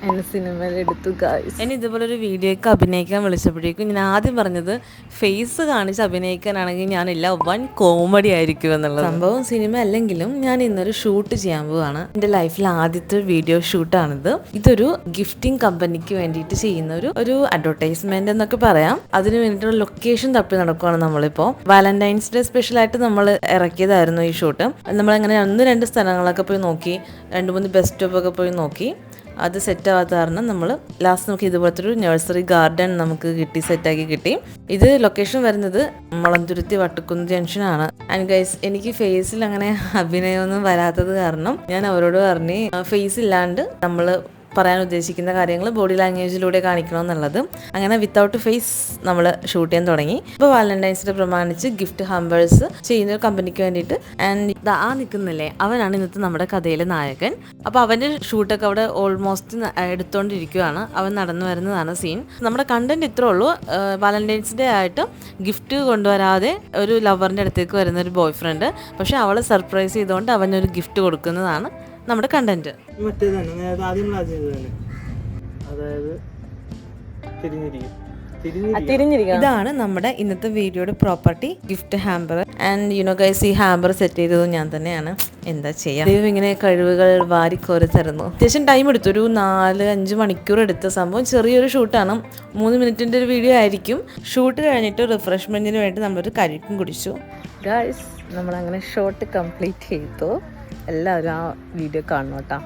എന്നെ സിനിമയിൽ എടുത്തു ഗൈസ്. എന്നെ ഇതുപോലൊരു വീഡിയോയ്ക്ക് അഭിനയിക്കാൻ വിളിച്ചപ്പോഴേക്കും ഞാൻ ആദ്യം പറഞ്ഞത് ഫേസ് കാണിച്ച് അഭിനയിക്കാനാണെങ്കിൽ ഞാനില്ല, വൻ കോമഡി ആയിരിക്കും എന്നുള്ളത്. സംഭവം സിനിമ അല്ലെങ്കിലും ഞാൻ ഇന്നൊരു ഷൂട്ട് ചെയ്യാൻ പോവാണ്. എൻ്റെ ലൈഫിൽ ആദ്യത്തെ വീഡിയോ ഷൂട്ടാണിത്. ഇതൊരു ഗിഫ്റ്റിംഗ് കമ്പനിക്ക് വേണ്ടിയിട്ട് ചെയ്യുന്ന ഒരു അഡ്വർടൈസ്മെന്റ് എന്നൊക്കെ പറയാം. അതിന് വേണ്ടിയിട്ടുള്ള ലൊക്കേഷൻ തപ്പി നടക്കുവാണ് നമ്മളിപ്പോൾ. വാലന്റൈൻസ് ഡേ സ്പെഷ്യലായിട്ട് നമ്മൾ ഇറക്കിയതായിരുന്നു ഈ ഷൂട്ട്. നമ്മളങ്ങനെ 1-2 സ്ഥലങ്ങളൊക്കെ പോയി നോക്കി, 2-3 ബസ് സ്റ്റോപ്പൊക്കെ പോയി നോക്കി. അത് സെറ്റാവാത്ത കാരണം നമ്മൾ ലാസ്റ്റ് നമുക്ക് ഇതുപോലത്തെ ഒരു നഴ്സറി ഗാർഡൻ നമുക്ക് കിട്ടി, സെറ്റാക്കി കിട്ടി. ഇത് ലൊക്കേഷൻ വരുന്നത് മുളന്തുരുത്തി വട്ടക്കുന്ന് ജംഗ്ഷനാണ്. ആൻഡ് ഗൈസ്, എനിക്ക് ഫേസിൽ അങ്ങനെ അഭിനയമൊന്നും വരാത്തത് കാരണം ഞാൻ അവരോട് പറഞ്ഞ് ഫേസ് ഇല്ലാണ്ട് നമ്മൾ പറയാൻ ഉദ്ദേശിക്കുന്ന കാര്യങ്ങൾ ബോഡി ലാംഗ്വേജിലൂടെ കാണിക്കണമെന്നുള്ളത്. അങ്ങനെ വിത്തൗട്ട് ഫേസ് നമ്മൾ ഷൂട്ട് ചെയ്യാൻ തുടങ്ങി. ഇപ്പോൾ വാലന്റൈൻസ് ഡേ പ്രമാണിച്ച് ഗിഫ്റ്റ് ഹമ്പേഴ്സ് ചെയ്യുന്ന ഒരു കമ്പനിക്ക് വേണ്ടിയിട്ട്. ആൻഡ് നിൽക്കുന്നില്ലേ, അവനാണ് ഇന്നത്തെ നമ്മുടെ കഥയിലെ നായകൻ. അപ്പോൾ അവൻ്റെ ഷൂട്ടൊക്കെ അവിടെ ഓൾമോസ്റ്റ് എടുത്തുകൊണ്ടിരിക്കുകയാണ്. അവൻ നടന്നു വരുന്നതാണ് സീൻ. നമ്മുടെ കണ്ടന്റ് ഇത്രേ ഉള്ളൂ. വാലന്റൈൻസ് ഡേ ആയിട്ട് ഗിഫ്റ്റ് കൊണ്ടുവരാതെ ഒരു ലവറിൻ്റെ അടുത്തേക്ക് വരുന്ന ഒരു ബോയ് ഫ്രണ്ട്, പക്ഷെ അവളെ സർപ്രൈസ് ചെയ്തുകൊണ്ട് അവനൊരു ഗിഫ്റ്റ് കൊടുക്കുന്നതാണ് നമ്മുടെ കണ്ടന്റ്. അതായത് ഇതാണ് നമ്മുടെ ഇന്നത്തെ വീഡിയോയുടെ property, gift hamper. And guys, ഈ ഹാമ്പർ സെറ്റ് ചെയ്തത് ഞാൻ തന്നെയാണ്. എന്താ ചെയ്യാ, ദൈവം ഇങ്ങനെ കഴിവുകൾ വാരിക്കോരി തരുന്നു. അത്യാവശ്യം ടൈം എടുത്തു, ഒരു 4-5 മണിക്കൂർ എടുത്ത സംഭവം. ചെറിയൊരു ഷൂട്ടാണ്, 3 മിനിറ്റിൻ്റെ ഒരു വീഡിയോ ആയിരിക്കും. ഷൂട്ട് കഴിഞ്ഞിട്ട് റിഫ്രഷ്മെന്റിന് വേണ്ടി നമ്മളൊരു കരിക്കും കുടിച്ചു. ഗൈസ്, നമ്മളങ്ങനെ ഷോട്ട് കംപ്ലീറ്റ് ചെയ്തു. എല്ലാവരും ആ വീഡിയോ കാണണം കേട്ടോ.